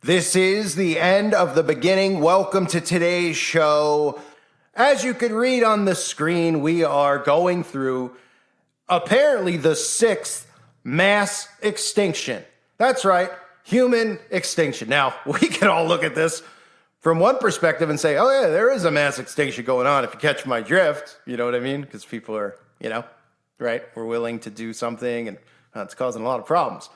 This is the end of the beginning. Welcome to today's show. As you could read on the screen, we are going through apparently the 6th mass extinction. That's right, human extinction. Now, we can all look at this from one perspective and say, oh yeah, there is a mass extinction going on, if you catch my drift. You know what I mean? Because people are, right? We're willing to do something, and it's causing a lot of problems.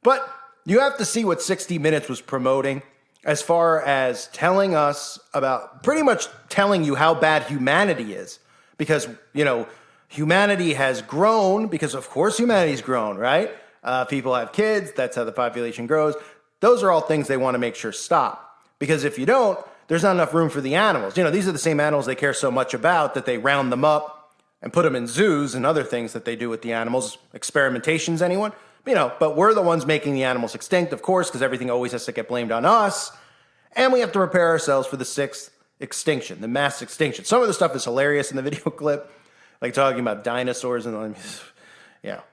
But you have to see what 60 Minutes was promoting as far as telling us about, pretty much telling you how bad humanity is. Because, humanity has grown, because of course humanity's grown, right? People have kids, that's how the population grows. Those are all things they want to make sure stop. Because if you don't, there's not enough room for the animals. These are the same animals they care so much about that they round them up and put them in zoos and other things that they do with the animals. Experimentations, anyone? But we're the ones making the animals extinct, of course, because everything always has to get blamed on us. And we have to prepare ourselves for the 6th extinction, the mass extinction. Some of the stuff is hilarious in the video clip, like talking about dinosaurs and,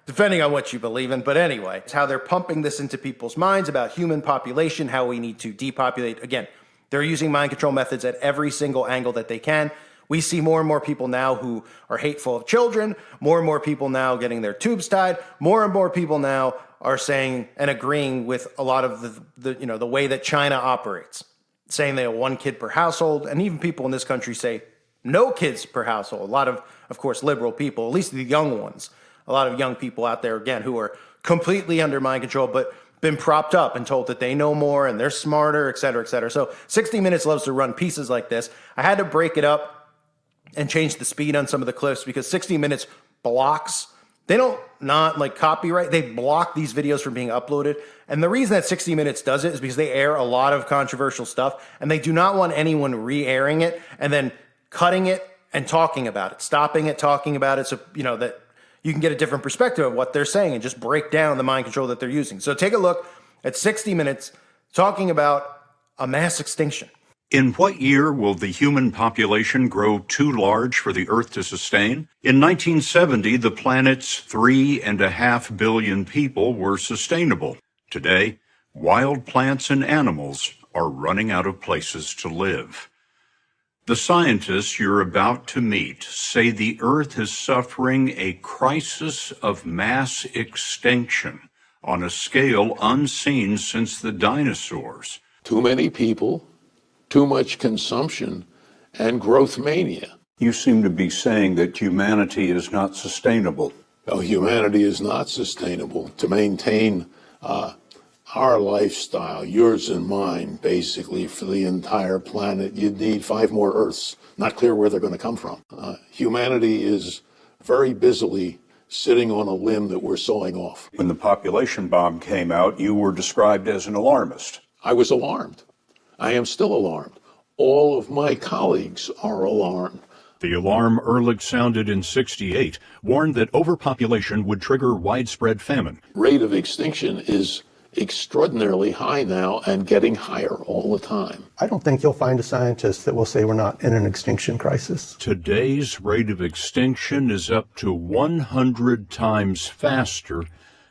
depending on what you believe in. But anyway, it's how they're pumping this into people's minds about human population, how we need to depopulate. Again, they're using mind control methods at every single angle that they can. We see more and more people now who are hateful of children, more and more people now getting their tubes tied, more and more people now are saying and agreeing with a lot of the way that China operates, saying they have 1 kid per household, and even people in this country say no kids per household. A lot of course, liberal people, at least the young ones, a lot of young people out there, again, who are completely under mind control, but been propped up and told that they know more and they're smarter, et cetera, et cetera. So 60 Minutes loves to run pieces like this. I had to break it up and change the speed on some of the clips because 60 Minutes blocks. They don't not like copyright. They block these videos from being uploaded. And the reason that 60 Minutes does it is because they air a lot of controversial stuff and they do not want anyone re-airing it and then cutting it and talking about it, stopping it, talking about it. So, that you can get a different perspective of what they're saying and just break down the mind control that they're using. So take a look at 60 Minutes talking about a mass extinction. In what year will the human population grow too large for the Earth to sustain? In 1970, the planet's 3.5 billion people were sustainable. Today, wild plants and animals are running out of places to live. The scientists you're about to meet say the Earth is suffering a crisis of mass extinction on a scale unseen since the dinosaurs. Too many people, too much consumption, and growth mania. You seem to be saying that humanity is not sustainable. No, humanity is not sustainable. To maintain our lifestyle, yours and mine, basically, for the entire planet, you'd need 5 more Earths. Not clear where they're going to come from. Humanity is very busily sitting on a limb that we're sawing off. When the population bomb came out, you were described as an alarmist. I was alarmed. I am still alarmed. All of my colleagues are alarmed. The alarm Ehrlich sounded in '68 warned that overpopulation would trigger widespread famine. Rate of extinction is extraordinarily high now and getting higher all the time. I don't think you'll find a scientist that will say we're not in an extinction crisis. Today's rate of extinction is up to 100 times faster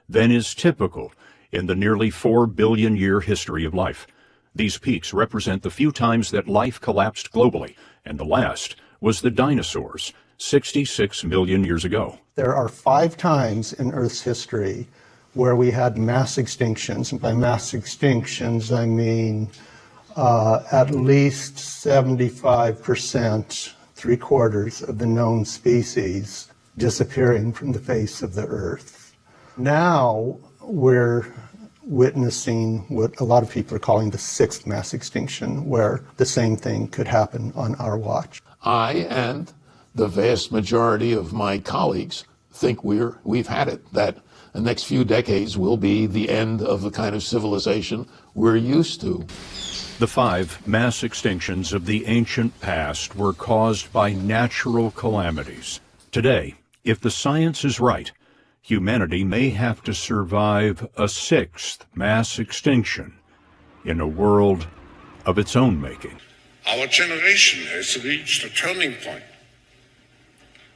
than is typical in the nearly 4 billion year history of life. These peaks represent the few times that life collapsed globally, and the last was the dinosaurs, 66 million years ago. There are 5 times in Earth's history where we had mass extinctions. And by mass extinctions, I mean at least 75%, 3/4 of the known species disappearing from the face of the Earth. Now we're witnessing what a lot of people are calling the 6th mass extinction, where the same thing could happen on our watch. I and the vast majority of my colleagues think we've had it, that the next few decades will be the end of the kind of civilization we're used to. The 5 mass extinctions of the ancient past were caused by natural calamities. Today, if the science is right, humanity may have to survive a 6th mass extinction in a world of its own making. Our generation has reached a turning point,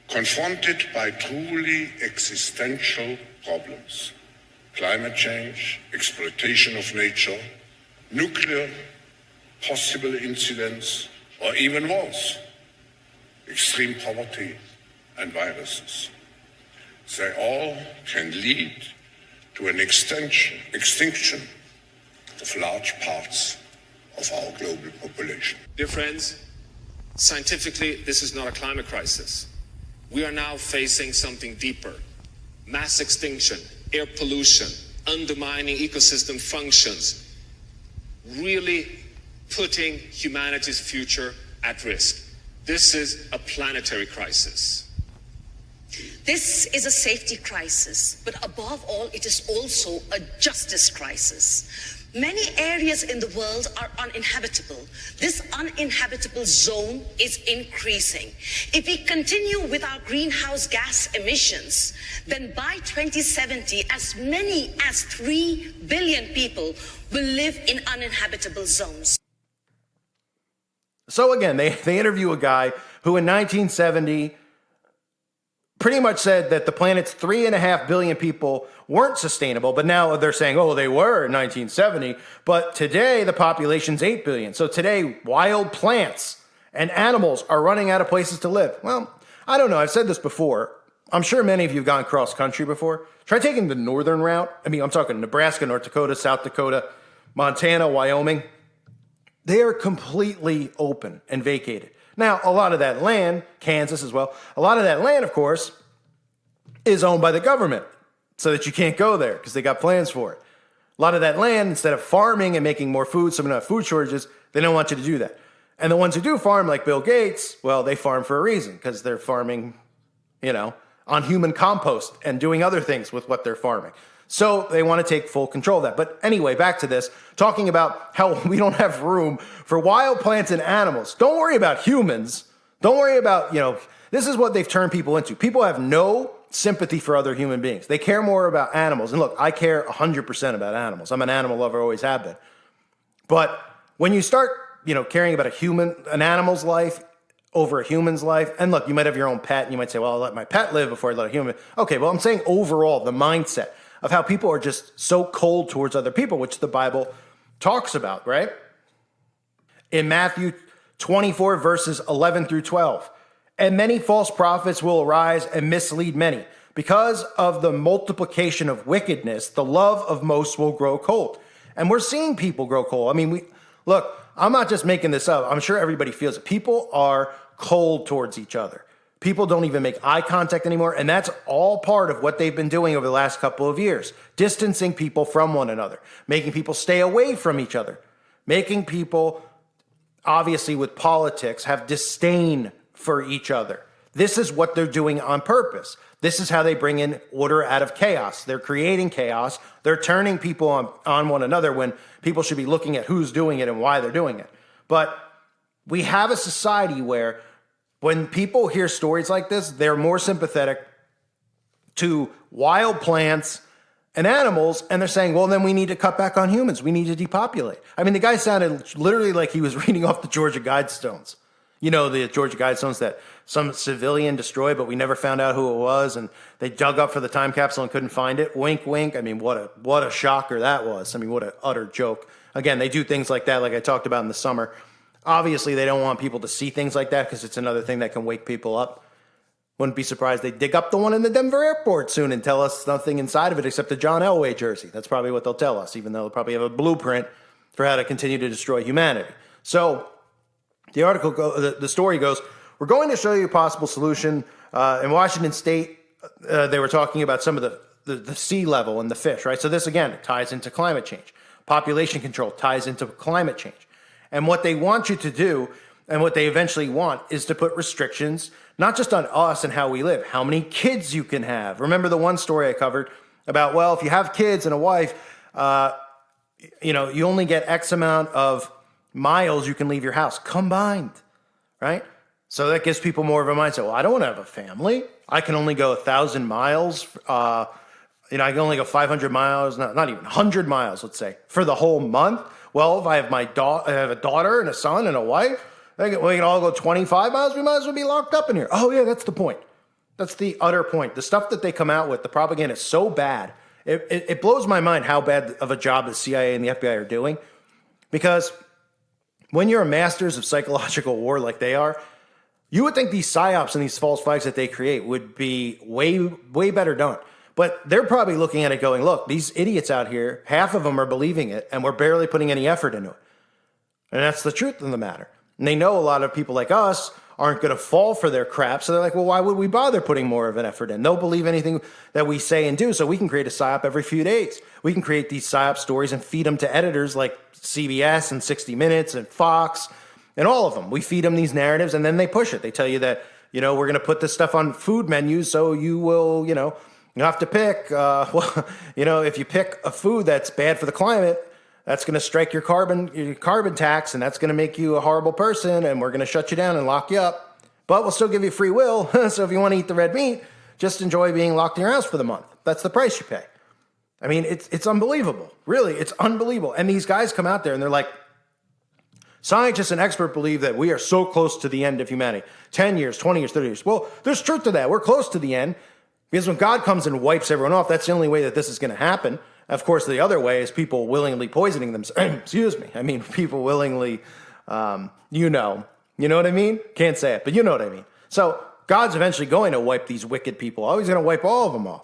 confronted by truly existential problems: climate change, exploitation of nature, nuclear, possible incidents, or even wars, extreme poverty, and viruses. They all can lead to an extinction of large parts of our global population. Dear friends, scientifically, this is not a climate crisis. We are now facing something deeper. Mass extinction, air pollution, undermining ecosystem functions, really putting humanity's future at risk. This is a planetary crisis. This is a safety crisis, but above all, it is also a justice crisis. Many areas in the world are uninhabitable. This uninhabitable zone is increasing. If we continue with our greenhouse gas emissions, then by 2070, as many as 3 billion people will live in uninhabitable zones. So again, they interview a guy who in 1970 pretty much said that the planet's 3.5 billion people weren't sustainable, but now they're saying, oh, they were in 1970, but today the population's 8 billion. So today, wild plants and animals are running out of places to live. Well, I don't know. I've said this before. I'm sure many of you have gone cross country before. Try taking the northern route. I mean, I'm talking Nebraska, North Dakota, South Dakota, Montana, Wyoming. They are completely open and vacated. Now, a lot of that land, Kansas as well, a lot of that land, of course, is owned by the government so that you can't go there because they got plans for it. A lot of that land, instead of farming and making more food so we don't have food shortages, they don't want you to do that. And the ones who do farm, like Bill Gates, well, they farm for a reason because they're farming, on human compost and doing other things with what they're farming. So they want to take full control of that. But anyway, back to this, talking about how we don't have room for wild plants and animals. Don't worry about humans. Don't worry about, this is what they've turned people into. People have no sympathy for other human beings. They care more about animals. And look, I care 100% about animals. I'm an animal lover, always have been. But when you start, caring about an animal's life over a human's life, and look, you might have your own pet, and you might say, well, I'll let my pet live before I let a human. Okay, well, I'm saying overall, the mindset of how people are just so cold towards other people, which the Bible talks about, right? In Matthew 24, verses 11 through 12. And many false prophets will arise and mislead many. Because of the multiplication of wickedness, the love of most will grow cold. And we're seeing people grow cold. I mean, look, I'm not just making this up. I'm sure everybody feels it. People are cold towards each other. People don't even make eye contact anymore. And that's all part of what they've been doing over the last couple of years. Distancing people from one another, making people stay away from each other, making people, obviously with politics, have disdain for each other. This is what they're doing on purpose. This is how they bring in order out of chaos. They're creating chaos. They're turning people on one another when people should be looking at who's doing it and why they're doing it. But we have a society where when people hear stories like this, they're more sympathetic to wild plants and animals, and they're saying, well, then we need to cut back on humans. We need to depopulate. I mean, the guy sounded literally like he was reading off the Georgia Guidestones. The Georgia Guidestones that some civilian destroyed, but we never found out who it was, and they dug up for the time capsule and couldn't find it. Wink, wink. I mean, what a shocker that was. I mean, what an utter joke. Again, they do things like that, like I talked about in the summer. Obviously, they don't want people to see things like that because it's another thing that can wake people up. Wouldn't be surprised they dig up the one in the Denver airport soon and tell us nothing inside of it except a John Elway jersey. That's probably what they'll tell us, even though they'll probably have a blueprint for how to continue to destroy humanity. So the article, the story goes, we're going to show you a possible solution. In Washington State, they were talking about some of the sea level and the fish, right? So this, again, ties into climate change. Population control ties into climate change. And what they want you to do, and what they eventually want, is to put restrictions, not just on us and how we live, how many kids you can have. Remember the one story I covered about, well, if you have kids and a wife, you only get X amount of miles you can leave your house combined, right? So that gives people more of a mindset. Well, I don't want to have a family. I can only go 1,000 miles. I can only go 500 miles, not even 100 miles, let's say, for the whole month. Well, if I have I have a daughter and a son and a wife, we can all go 25 miles. We might as well be locked up in here. Oh, yeah, that's the point. That's the utter point. The stuff that they come out with, the propaganda is so bad. It blows my mind how bad of a job the CIA and the FBI are doing. Because when you're masters of psychological war like they are, you would think these psyops and these false flags that they create would be way better done. But they're probably looking at it going, look, these idiots out here, half of them are believing it, and we're barely putting any effort into it. And that's the truth of the matter. And they know a lot of people like us aren't going to fall for their crap. So they're like, well, why would we bother putting more of an effort in? They'll believe anything that we say and do. So we can create a psyop every few days. We can create these psyop stories and feed them to editors like CBS and 60 Minutes and Fox and all of them. We feed them these narratives and then they push it. They tell you that, we're going to put this stuff on food menus. So you will, you have to pick, if you pick a food that's bad for the climate, that's going to strike your carbon tax, and that's going to make you a horrible person, and we're going to shut you down and lock you up. But we'll still give you free will, so if you want to eat the red meat, just enjoy being locked in your house for the month. That's the price you pay. I mean, it's unbelievable. Really, it's unbelievable. And these guys come out there, and they're like, scientists and experts believe that we are so close to the end of humanity. 10 years, 20 years, 30 years. Well, there's truth to that. We're close to the end, because when God comes and wipes everyone off, that's the only way that this is going to happen. Of course, the other way is people willingly poisoning themselves. Excuse me. I mean, people willingly, you know what I mean? Can't say it, but you know what I mean. So God's eventually going to wipe these wicked people off. He's going to wipe all of them off.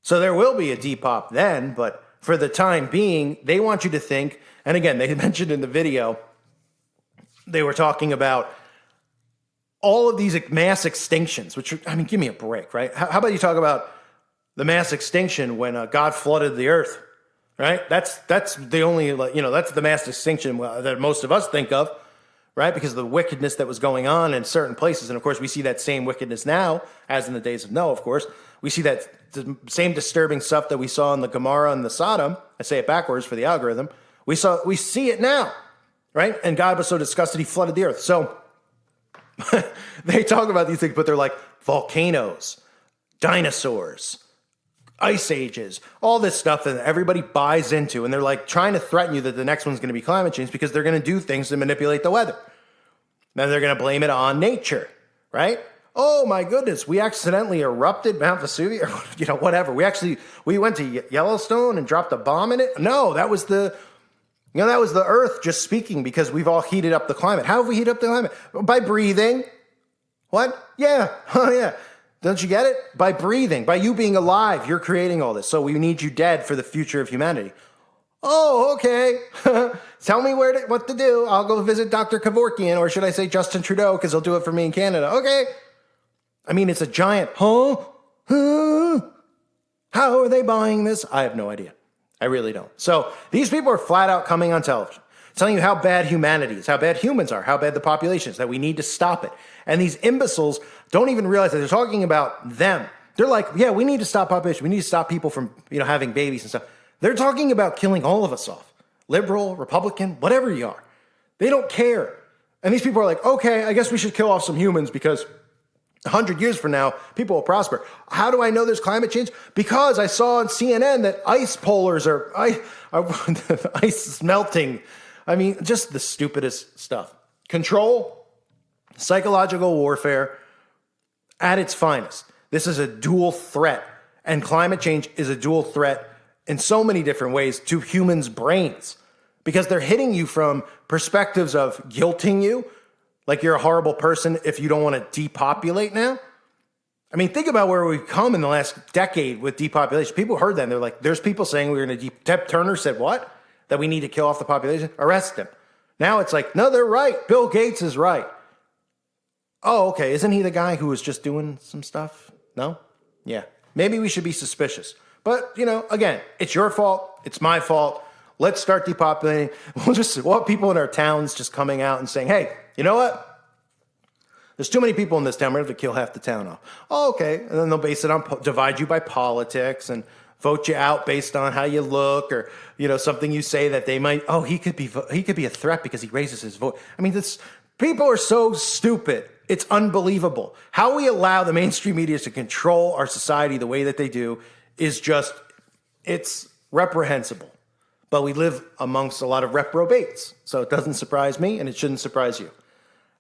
So there will be a depop then, but for the time being, they want you to think, and again, they mentioned in the video, they were talking about all of these mass extinctions, which, give me a break, right? How about you talk about the mass extinction when God flooded the earth, right? That's the only, that's the mass extinction that most of us think of, right? Because of the wickedness that was going on in certain places. And of course, we see that same wickedness now, as in the days of Noah, of course. We see that the same disturbing stuff that we saw in the Gomorrah and the Sodom. I say it backwards for the algorithm. We see it now, right? And God was so disgusted, he flooded the earth. So they talk about these things, but they're like volcanoes, dinosaurs, ice ages, all this stuff that everybody buys into, and they're like trying to threaten you that the next one's going to be climate change because they're going to do things to manipulate the weather. Then they're going to blame it on nature, right? Oh my goodness, we accidentally erupted Mount Vesuvius, whatever. We went to Yellowstone and dropped a bomb in it. No, that was the earth just speaking because we've all heated up the climate. How have we heated up the climate? By breathing. What? Yeah. Oh yeah. Don't you get it? By breathing, by you being alive, you're creating all this. So we need you dead for the future of humanity. Oh, okay. Tell me what to do. I'll go visit Dr. Kevorkian, or should I say Justin Trudeau, because he'll do it for me in Canada. Okay. It's a giant, How are they buying this? I have no idea. I really don't. So these people are flat out coming on television, telling you how bad humanity is, how bad humans are, how bad the population is, that we need to stop it. And these imbeciles don't even realize that they're talking about them. They're like, yeah, we need to stop population. We need to stop people from, having babies and stuff. They're talking about killing all of us off. Liberal, Republican, whatever you are. They don't care. And these people are like, okay, I guess we should kill off some humans because 100 years from now, people will prosper. How do I know there's climate change? Because I saw on CNN that ice polars ice is melting. Just the stupidest stuff. Control, psychological warfare at its finest. This is a dual threat, and climate change is a dual threat in so many different ways to humans' brains because they're hitting you from perspectives of guilting you, like you're a horrible person if you don't want to depopulate now. Think about where we've come in the last decade with depopulation. People heard that, and they're like, there's people saying we're going to Ted Turner said what? That we need to kill off the population? Arrest him. Now it's like, no, they're right. Bill Gates is right. Oh, okay. Isn't he the guy who was just doing some stuff? No? Yeah. Maybe we should be suspicious. But, again, it's your fault. It's my fault. Let's start depopulating. We'll have people in our towns just coming out and saying, hey, you know what? There's too many people in this town. We're going to have to kill half the town off. Oh, okay. And then they'll base it on, divide you by politics and vote you out based on how you look or, something you say that they might, he could be a threat because he raises his voice. People are so stupid. It's unbelievable. How we allow the mainstream media to control our society the way that they do is it's reprehensible. But we live amongst a lot of reprobates. So it doesn't surprise me, and it shouldn't surprise you.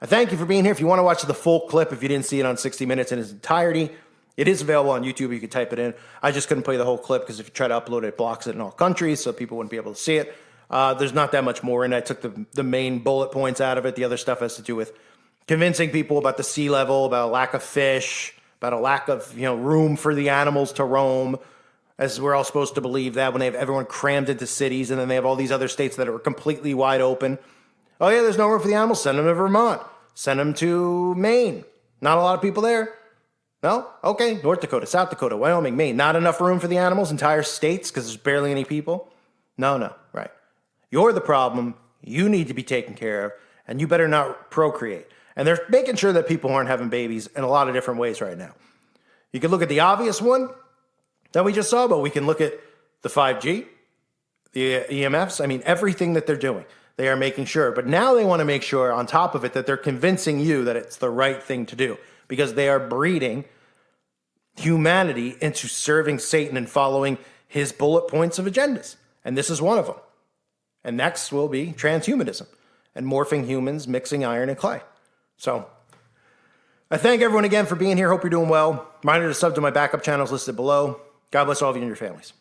I thank you for being here. If you want to watch the full clip, if you didn't see it on 60 Minutes in its entirety, it is available on YouTube. You can type it in. I just couldn't play the whole clip because if you try to upload it, it blocks it in all countries, so people wouldn't be able to see it. There's not that much more in it. I took the main bullet points out of it. The other stuff has to do with convincing people about the sea level, about a lack of fish, about a lack of room for the animals to roam, as we're all supposed to believe that when they have everyone crammed into cities, and then they have all these other states that are completely wide open. Oh yeah, there's no room for the animals. Send them to Vermont. Send them to Maine. Not a lot of people there. No? Okay. North Dakota, South Dakota, Wyoming, Maine. Not enough room for the animals, entire states, because there's barely any people. No, right. You're the problem. You need to be taken care of, and you better not procreate. And they're making sure that people aren't having babies in a lot of different ways right now. You can look at the obvious one that we just saw, but we can look at the 5G, the EMFs. I mean, everything that they're doing, they are making sure. But now they want to make sure on top of it that they're convincing you that it's the right thing to do, because they are breeding humanity into serving Satan and following his bullet points of agendas. And this is one of them. And next will be transhumanism and morphing humans, mixing iron and clay. So I thank everyone again for being here. Hope you're doing well. Reminder to sub to my backup channels listed below. God bless all of you and your families.